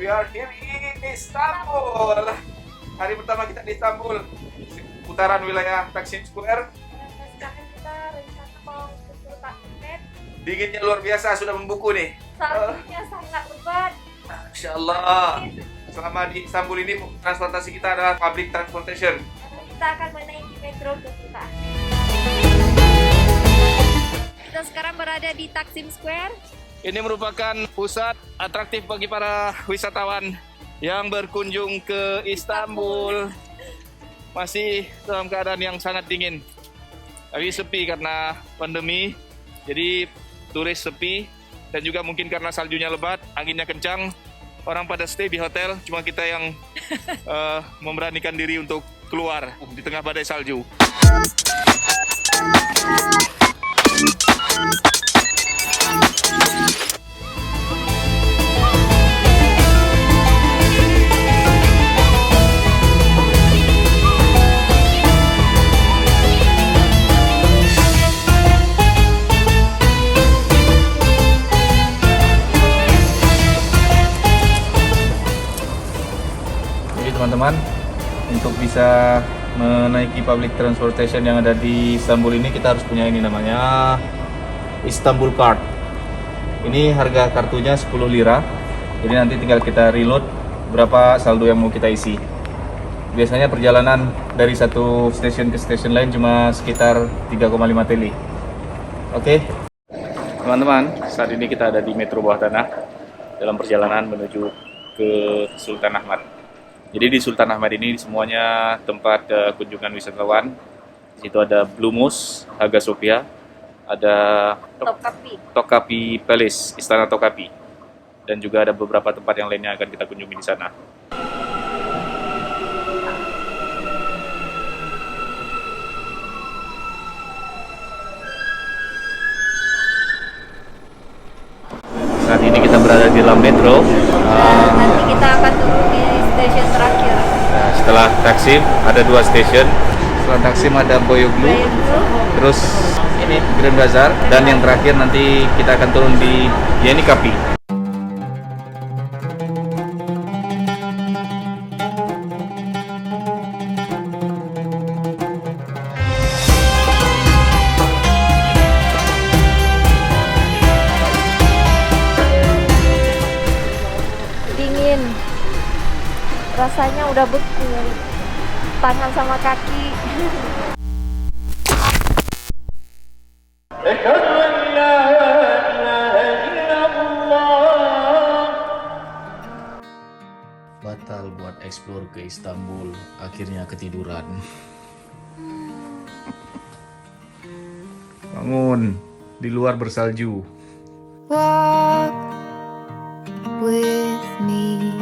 We are here in Istanbul. Hari pertama kita di Istanbul, putaran wilayah Taksim Square. Sekarang kita rencana mau ke Sultan Ahmed. Dinginnya luar biasa, sudah membuku nih. Saljunya sangat lebat. Masya Allah. Selama di Istanbul ini transportasi kita adalah public transportation. Kita akan menaiki metro ke Sultan Ahmed. Kita sekarang berada di Taksim Square. Ini merupakan pusat atraktif bagi para wisatawan yang berkunjung ke Istanbul. Masih dalam keadaan yang sangat dingin. Tapi sepi karena pandemi. Jadi turis sepi dan juga mungkin karena saljunya lebat, anginnya kencang. Orang pada stay di hotel, cuma kita yang memberanikan diri untuk keluar di tengah badai salju. Teman-teman, untuk bisa menaiki public transportation yang ada di Istanbul ini kita harus punya ini namanya Istanbul Card. Ini harga kartunya 10 lira. Jadi nanti tinggal kita reload berapa saldo yang mau kita isi. Biasanya perjalanan dari satu stasiun ke stasiun lain cuma sekitar 3,5 TL. Oke. Teman-teman, saat ini kita ada di Metro Bawah Tanah dalam perjalanan menuju ke Sultan Ahmad. Jadi di Sultan Ahmad ini semuanya tempat kunjungan wisatawan. Di situ ada Blue Mosque, Hagia Sophia, ada Topkapi Palace, Istana Topkapi, dan juga ada beberapa tempat yang lainnya akan kita kunjungi di sana. Saat ini kita berada di dalam metro. Nanti kita akan turun di stasiun terakhir. Nah, setelah Taksim ada 2 stasiun. Setelah Taksim ada Boyoglu, terus ini Grand Bazar, dan yang terakhir nanti kita akan turun di Yenikapi. Dingin. Rasanya udah beku. Tangan sama kaki. Batal buat explore ke Istanbul, akhirnya ketiduran. Bangun, di luar bersalju. Walk with me.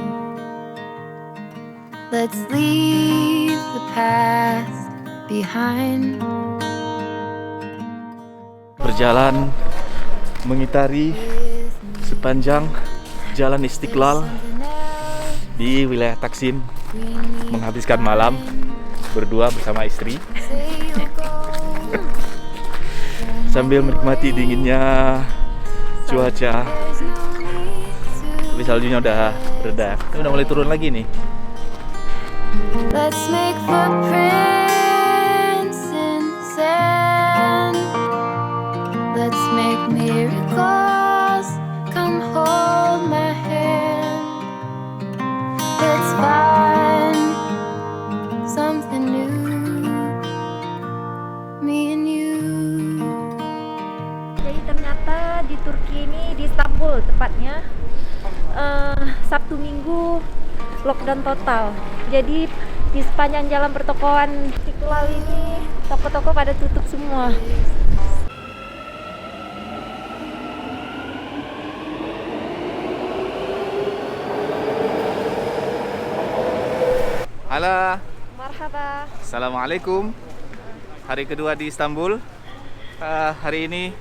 Let's leave the past behind. Berjalan mengitari sepanjang Jalan Istiqlal di wilayah Taksim, menghabiskan malam berdua bersama istri sambil menikmati dinginnya cuaca. Tapi saljunya udah reda, ini udah mulai turun lagi nih. Let's make footprints in the sand. Let's make miracles. Come hold my hand. Let's find something new. Me and you. Jadi ternyata di Turki ini, di Istanbul tepatnya, Sabtu Minggu lockdown total. Jadi di sepanjang jalan pertokoan Istiqlal ini toko-toko pada tutup semua. Halo, Marhaba. Assalamualaikum. Hari kedua di Istanbul. Hari ini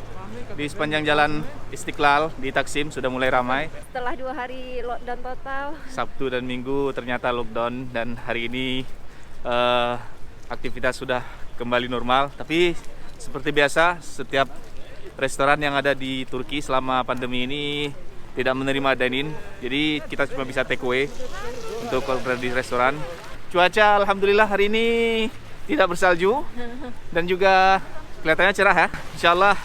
di sepanjang jalan Istiqlal di Taksim sudah mulai ramai. Setelah 2 hari lockdown total, Sabtu dan Minggu ternyata lockdown, dan hari ini aktivitas sudah kembali normal. Tapi seperti biasa, setiap restoran yang ada di Turki selama pandemi ini tidak menerima dine-in, jadi kita cuma bisa take away untuk order di restoran. Cuaca alhamdulillah hari ini tidak bersalju dan juga kelihatannya cerah ya. Insya Allah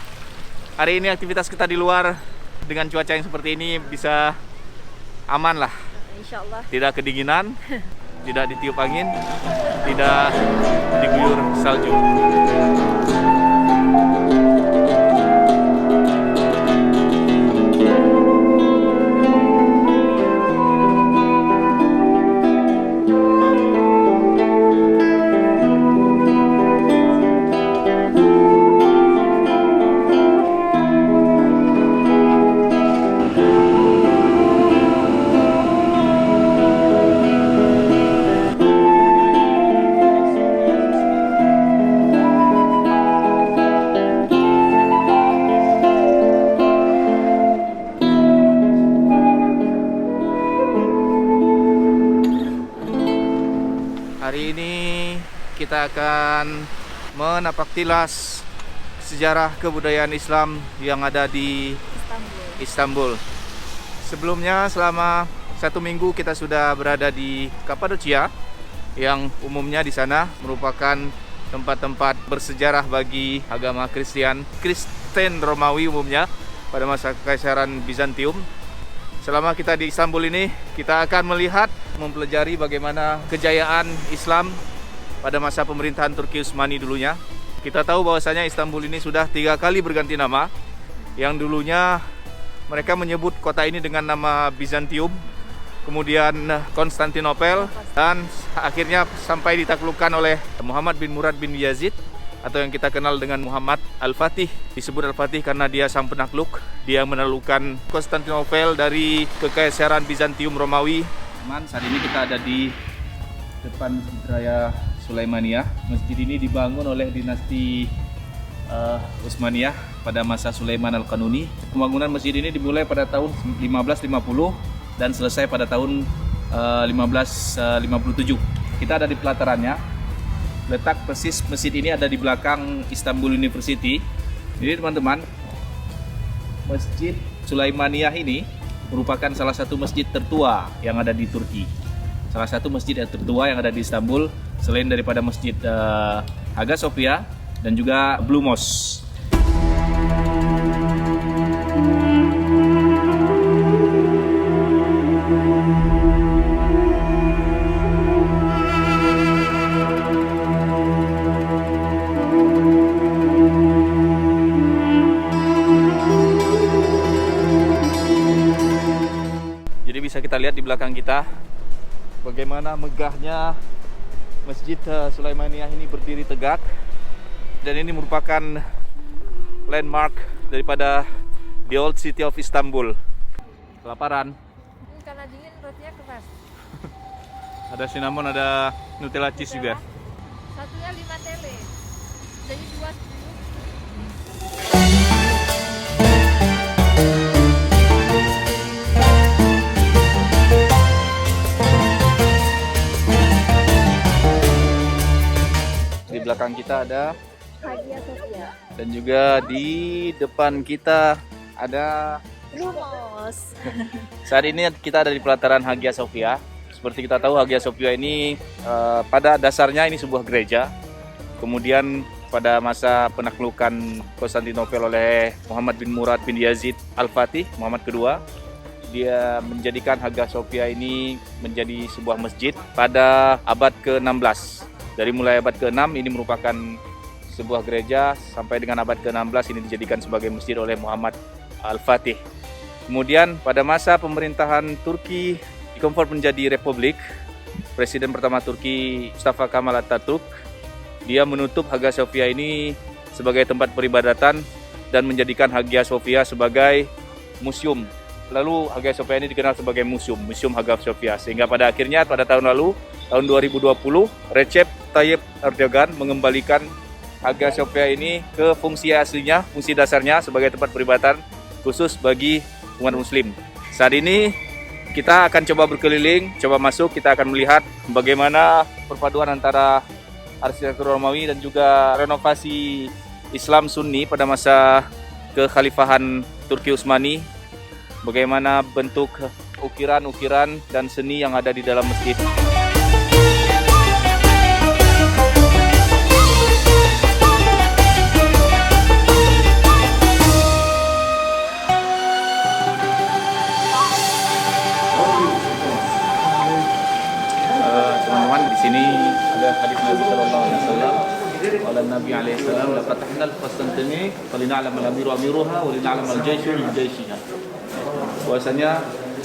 hari ini aktivitas kita di luar dengan cuaca yang seperti ini bisa aman lah. Insya Allah. Tidak kedinginan, tidak ditiup angin, tidak diguyur salju. Hari ini kita akan menapak tilas sejarah kebudayaan Islam yang ada di Istanbul. Sebelumnya selama 1 minggu kita sudah berada di Kapadocia, yang umumnya di sana merupakan tempat-tempat bersejarah bagi agama Kristen Romawi umumnya pada masa Kekaisaran Bizantium. Selama kita di Istanbul ini, kita akan melihat, mempelajari bagaimana kejayaan Islam pada masa pemerintahan Turki Utsmani dulunya. Kita tahu bahwasanya Istanbul ini sudah 3 kali berganti nama. Yang dulunya mereka menyebut kota ini dengan nama Bizantium, kemudian Konstantinopel, dan akhirnya sampai ditaklukkan oleh Muhammad bin Murad bin Yazid, atau yang kita kenal dengan Muhammad Al-Fatih. Disebut Al-Fatih karena dia sang penakluk. Dia menaklukkan Konstantinopel dari Kekaisaran Bizantium Romawi. Saat ini kita ada di depan Masjid Raya Sulaimaniyah. Masjid ini dibangun oleh dinasti Utsmaniyah pada masa Sulaiman Al-Qanuni. Pembangunan masjid ini dimulai pada tahun 1550 dan selesai pada tahun 1557. Kita ada di pelatarannya. Letak persis masjid ini ada di belakang Istanbul University. Jadi teman-teman, Masjid Sulaimaniyah ini merupakan salah satu masjid tertua yang ada di Turki. Salah satu masjid yang tertua yang ada di Istanbul, selain daripada Masjid Hagia Sophia dan juga Blue Mosque. Bisa kita lihat di belakang kita bagaimana megahnya Masjid Sulaimaniyah ini berdiri tegak, dan ini merupakan landmark daripada the old city of Istanbul. Kelaparan? Karena dingin rotinya keras. Ada cinnamon, ada Nutella cheese juga. Satunya 5 tele. Jadi 2 10. Di belakang kita ada Hagia Sophia. dan juga di depan kita ada Blue Mosque. Saat ini kita ada di pelataran Hagia Sophia. Seperti kita tahu, Hagia Sophia ini pada dasarnya ini sebuah gereja. Kemudian pada masa penaklukan Konstantinopel oleh Muhammad bin Murad bin Yazid Al-Fatih, Muhammad kedua, dia menjadikan Hagia Sophia ini menjadi sebuah masjid pada abad ke-16. Dari mulai abad ke-6 ini merupakan sebuah gereja, sampai dengan abad ke-16 ini dijadikan sebagai masjid oleh Muhammad Al-Fatih. Kemudian pada masa pemerintahan Turki dikonvert menjadi republik, Presiden pertama Turki Mustafa Kemal Atatürk, dia menutup Hagia Sophia ini sebagai tempat peribadatan dan menjadikan Hagia Sophia sebagai museum. Lalu Hagia Sophia ini dikenal sebagai Museum Hagia Sophia, sehingga pada akhirnya pada tahun lalu, tahun 2020, Recep Tayyip Erdogan mengembalikan Hagia Sophia ini ke fungsi aslinya, fungsi dasarnya sebagai tempat peribadatan khusus bagi umat muslim. Saat ini kita akan coba berkeliling, coba masuk, kita akan melihat bagaimana perpaduan antara arsitektur Romawi dan juga renovasi Islam Sunni pada masa kekhalifahan Turki Utsmani. bagaimana bentuk ukiran-ukiran dan seni yang ada di dalam masjid. Teman-teman, di sini ada hadis Nabi Sallallahu Alaihi Wasallam. Qala Nabi Alaihi Wasallam, "Laqad tahna al-Qastantini, falina'lam al-amiru amiruha, wa lina'lam al-jaishu jaishiha." Bahwasanya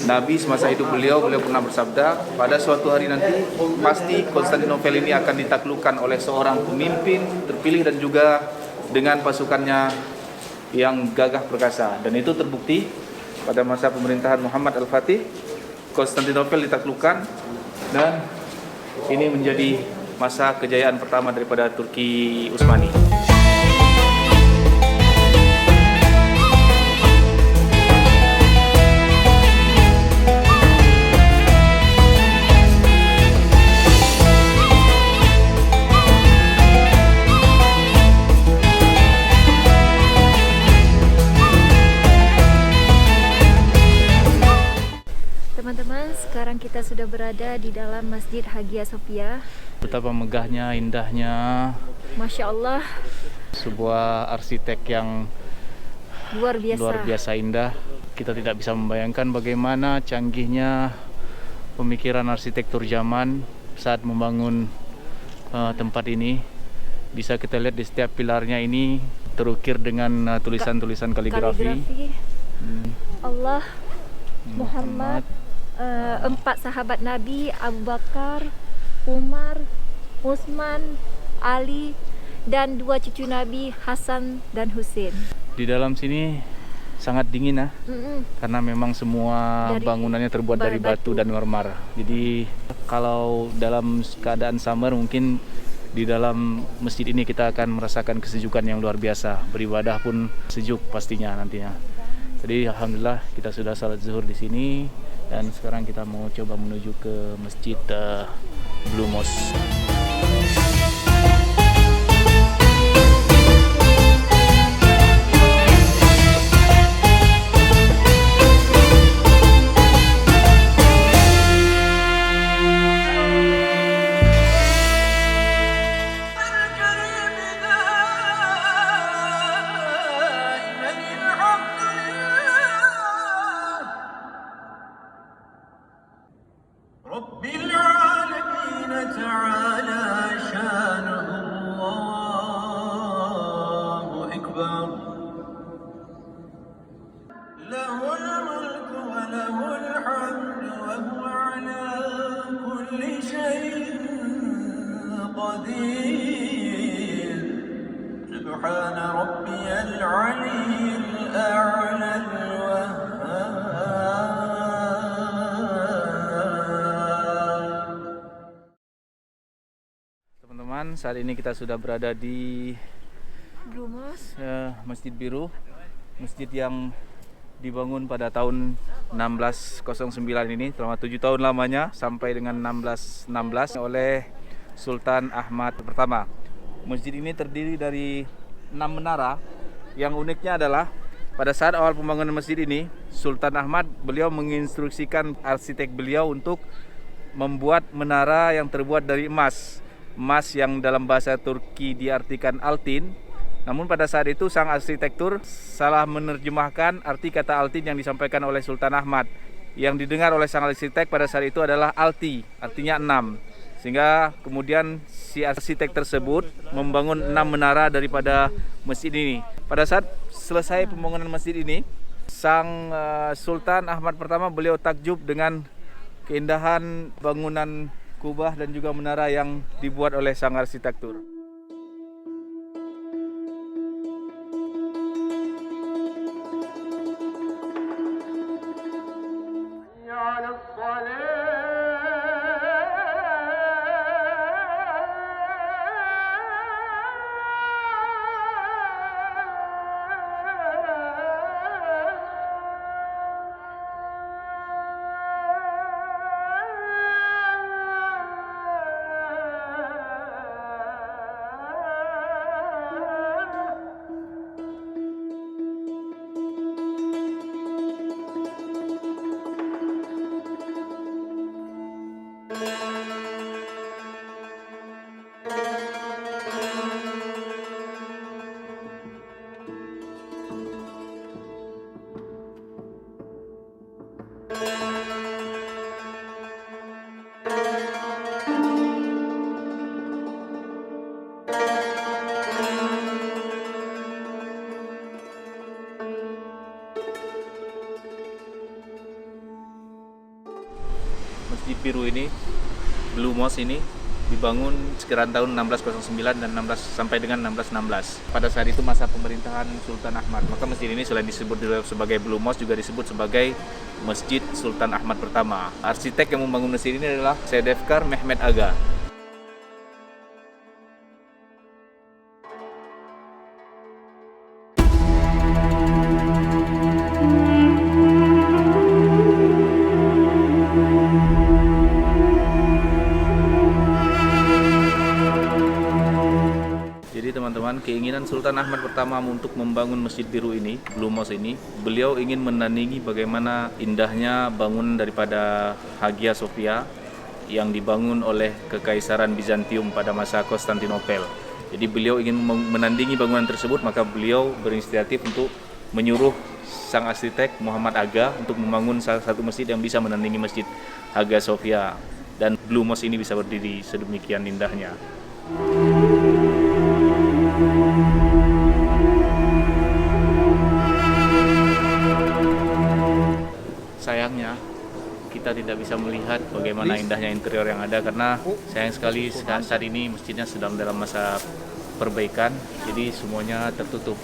Nabi semasa hidup beliau pernah bersabda, pada suatu hari nanti pasti Konstantinopel ini akan ditaklukkan oleh seorang pemimpin terpilih dan juga dengan pasukannya yang gagah perkasa. Dan itu terbukti pada masa pemerintahan Muhammad Al-Fatih, Konstantinopel ditaklukkan dan ini menjadi masa kejayaan pertama daripada Turki Utsmani. Teman-teman, sekarang kita sudah berada di dalam Masjid Hagia Sophia. Betapa megahnya, indahnya, Masya Allah, sebuah arsitek yang luar biasa. indah. Kita tidak bisa membayangkan bagaimana canggihnya pemikiran arsitektur zaman saat membangun tempat ini. Bisa kita lihat di setiap pilarnya ini terukir dengan tulisan-tulisan kaligrafi. Allah, Muhammad, 4 sahabat Nabi, Abu Bakar, Umar, Utsman, Ali, dan 2 cucu Nabi, Hasan dan Husain. Di dalam sini sangat dingin karena memang semua bangunannya terbuat dari batu dan marmer. Jadi kalau dalam keadaan summer mungkin di dalam masjid ini kita akan merasakan kesejukan yang luar biasa. Beribadah pun sejuk pastinya nantinya. Jadi alhamdulillah kita sudah salat zuhur di sini dan sekarang kita mau coba menuju ke Masjid Blue Mosque. سبحان ربي العلي الأعلى Teman-teman, saat ini kita sudah berada di Blue Mosque, Masjid Biru, masjid yang dibangun pada tahun 1609 ini, selama 7 tahun lamanya sampai dengan 1616 oleh Sultan Ahmad pertama. Masjid ini terdiri dari 6 menara. Yang uniknya adalah pada saat awal pembangunan masjid ini, Sultan Ahmad beliau menginstruksikan arsitek beliau untuk membuat menara yang terbuat dari emas. Emas yang dalam bahasa Turki diartikan altin. Namun pada saat itu sang arsitektur salah menerjemahkan arti kata altin yang disampaikan oleh Sultan Ahmad. Yang didengar oleh sang arsitek pada saat itu adalah alti, artinya 6. Sehingga kemudian si arsitek tersebut membangun 6 menara daripada masjid ini. Pada saat selesai pembangunan masjid ini, sang Sultan Ahmad pertama beliau takjub dengan keindahan bangunan kubah dan juga menara yang dibuat oleh sang arsitektur. Masjid Biru ini, Blue Mosque ini dibangun sekitaran tahun 1609 dan 16 sampai dengan 1616. Pada saat itu masa pemerintahan Sultan Ahmad. Maka masjid ini selain disebut sebagai Blue Mosque juga disebut sebagai Masjid Sultan Ahmad pertama. Arsitek yang membangun masjid ini adalah Sedefkar Mehmet Aga. Jadi teman-teman, keinginan Sultan Ahmad pertama untuk membangun Masjid Biru ini, Blue Mosque ini, beliau ingin menandingi bagaimana indahnya bangunan daripada Hagia Sophia yang dibangun oleh Kekaisaran Bizantium pada masa Konstantinopel. Jadi beliau ingin menandingi bangunan tersebut, maka beliau berinisiatif untuk menyuruh sang arsitek Muhammad Aga untuk membangun salah satu masjid yang bisa menandingi Masjid Hagia Sophia. Dan Blue Mosque ini bisa berdiri sedemikian indahnya. Sayangnya kita tidak bisa melihat bagaimana indahnya interior yang ada karena sayang sekali saat ini masjidnya sedang dalam masa perbaikan, jadi semuanya tertutup.